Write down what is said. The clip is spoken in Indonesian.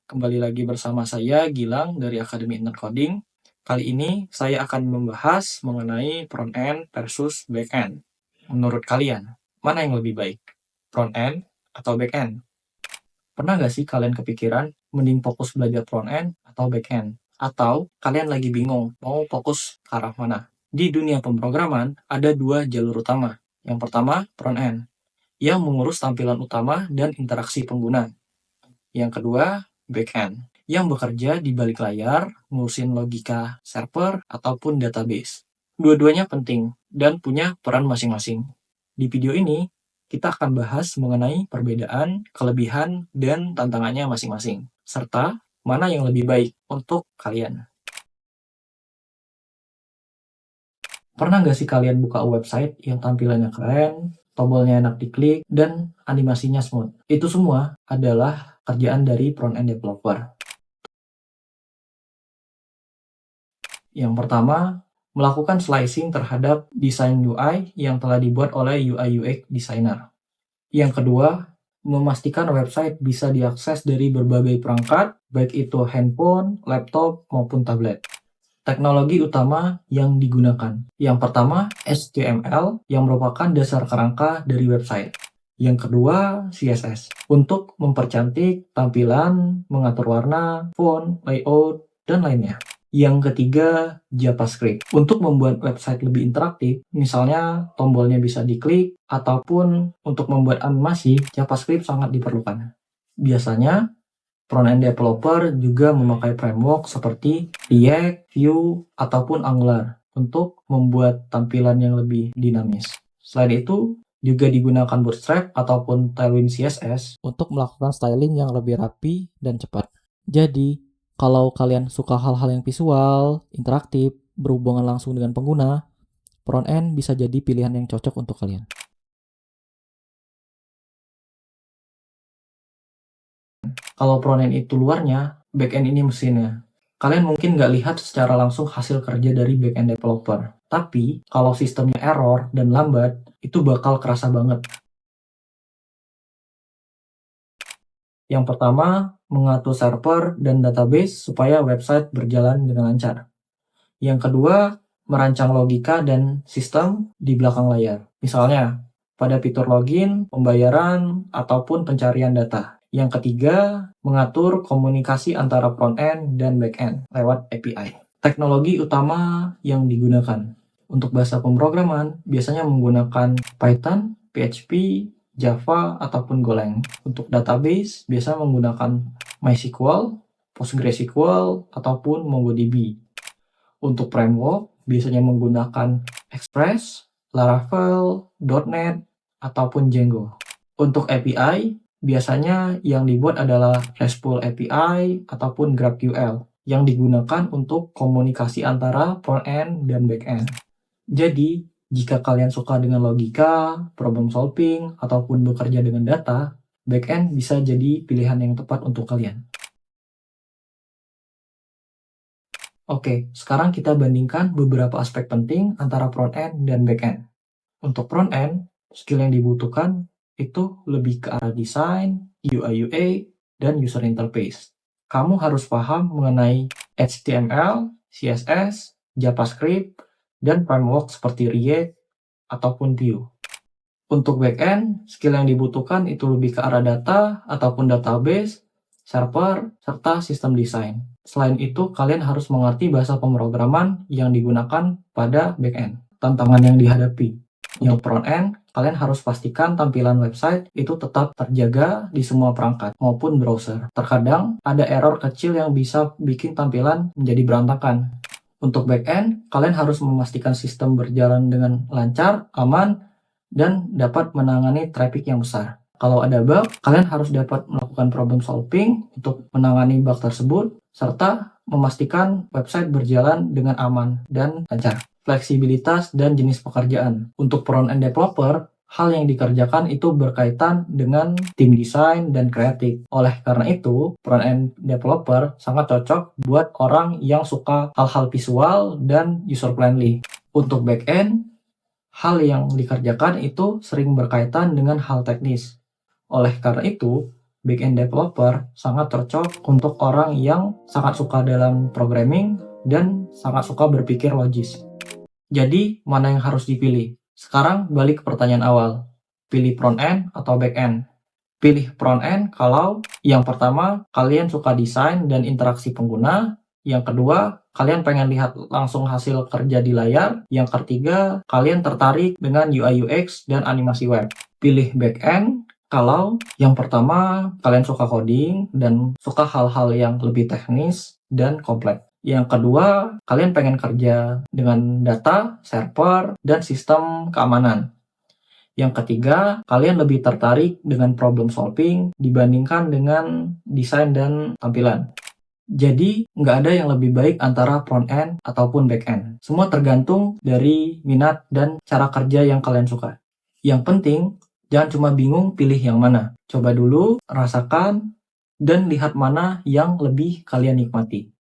Kembali lagi bersama saya Gilang dari Akademi Internet Coding. Kali ini saya akan membahas mengenai front-end versus back-end. Menurut kalian, mana yang lebih baik? Front-end atau back-end? Pernah nggak sih kalian kepikiran mending fokus belajar front-end atau back-end? Atau kalian lagi bingung mau fokus ke arah mana? Di dunia pemrograman ada dua jalur utama. Yang pertama, front-end, yang mengurus tampilan utama dan interaksi pengguna. Yang kedua, back-end, yang bekerja di balik layar, ngurusin logika server ataupun database. Dua-duanya penting dan punya peran masing-masing. Di video ini, kita akan bahas mengenai perbedaan, kelebihan, dan tantangannya masing-masing, serta mana yang lebih baik untuk kalian. Pernah nggak sih kalian buka website yang tampilannya keren, tombolnya enak diklik, dan animasinya smooth? Itu semua adalah kerjaan dari front-end developer. Yang pertama, melakukan slicing terhadap desain UI yang telah dibuat oleh UI/UX designer. Yang kedua, memastikan website bisa diakses dari berbagai perangkat, baik itu handphone, laptop, maupun tablet. Teknologi utama yang digunakan. Yang pertama, HTML yang merupakan dasar kerangka dari website. Yang kedua, CSS untuk mempercantik tampilan, mengatur warna, font, layout, dan lainnya. Yang ketiga, JavaScript untuk membuat website lebih interaktif. Misalnya, tombolnya bisa diklik, ataupun untuk membuat animasi, JavaScript sangat diperlukan. Biasanya, front-end developer juga memakai framework seperti React, Vue, ataupun Angular untuk membuat tampilan yang lebih dinamis. Selain itu, juga digunakan Bootstrap ataupun Tailwind CSS untuk melakukan styling yang lebih rapi dan cepat. Jadi, kalau kalian suka hal-hal yang visual, interaktif, berhubungan langsung dengan pengguna, front-end bisa jadi pilihan yang cocok untuk kalian. Kalau front-end itu luarnya, back-end ini mesinnya. Kalian mungkin nggak lihat secara langsung hasil kerja dari back-end developer. Tapi, kalau sistemnya error dan lambat, itu bakal kerasa banget. Yang pertama, mengatur server dan database supaya website berjalan dengan lancar. Yang kedua, merancang logika dan sistem di belakang layar. Misalnya, pada fitur login, pembayaran, ataupun pencarian data. Yang ketiga, mengatur komunikasi antara front-end dan back-end lewat API. Teknologi utama yang digunakan. Untuk bahasa pemrograman, biasanya menggunakan Python, PHP, Java, ataupun Golang. Untuk database, biasa menggunakan MySQL, PostgreSQL, ataupun MongoDB. Untuk framework, biasanya menggunakan Express, Laravel, .NET, ataupun Django. Untuk API, biasanya yang dibuat adalah RESTful API ataupun GraphQL yang digunakan untuk komunikasi antara front-end dan back-end. Jadi, jika kalian suka dengan logika, problem solving, ataupun bekerja dengan data, back-end bisa jadi pilihan yang tepat untuk kalian. Oke, sekarang kita bandingkan beberapa aspek penting antara front-end dan back-end. Untuk front-end, skill yang dibutuhkan itu lebih ke arah desain, UI/UX, dan user interface. Kamu harus paham mengenai HTML, CSS, JavaScript, dan framework seperti React ataupun Vue. Untuk back-end, skill yang dibutuhkan itu lebih ke arah data ataupun database, server, serta sistem desain. Selain itu, kalian harus mengerti bahasa pemrograman yang digunakan pada back-end. Tantangan yang dihadapi. Untuk front-end, kalian harus pastikan tampilan website itu tetap terjaga di semua perangkat maupun browser. Terkadang ada error kecil yang bisa bikin tampilan menjadi berantakan. Untuk back-end, kalian harus memastikan sistem berjalan dengan lancar, aman, dan dapat menangani traffic yang besar. Kalau ada bug, kalian harus dapat melakukan problem solving untuk menangani bug tersebut, serta memastikan website berjalan dengan aman dan lancar. Fleksibilitas dan jenis pekerjaan. Untuk front-end developer, hal yang dikerjakan itu berkaitan dengan tim desain dan kreatif. Oleh karena itu, front-end developer sangat cocok buat orang yang suka hal-hal visual dan user-friendly. Untuk back-end, hal yang dikerjakan itu sering berkaitan dengan hal teknis. Oleh karena itu, backend developer sangat cocok untuk orang yang sangat suka dalam programming dan sangat suka berpikir logis. Jadi, mana yang harus dipilih? Sekarang balik ke pertanyaan awal. Pilih front-end atau back-end? Pilih front-end kalau yang pertama, kalian suka desain dan interaksi pengguna. Yang kedua, kalian pengen lihat langsung hasil kerja di layar. Yang ketiga, kalian tertarik dengan UI UX dan animasi web. Pilih back-end kalau yang pertama, kalian suka coding dan suka hal-hal yang lebih teknis dan kompleks. Yang kedua, kalian pengen kerja dengan data, server, dan sistem keamanan. Yang ketiga, kalian lebih tertarik dengan problem solving dibandingkan dengan desain dan tampilan. Jadi, nggak ada yang lebih baik antara front-end ataupun back-end. Semua tergantung dari minat dan cara kerja yang kalian suka. Yang penting, jangan cuma bingung pilih yang mana. Coba dulu, rasakan, dan lihat mana yang lebih kalian nikmati.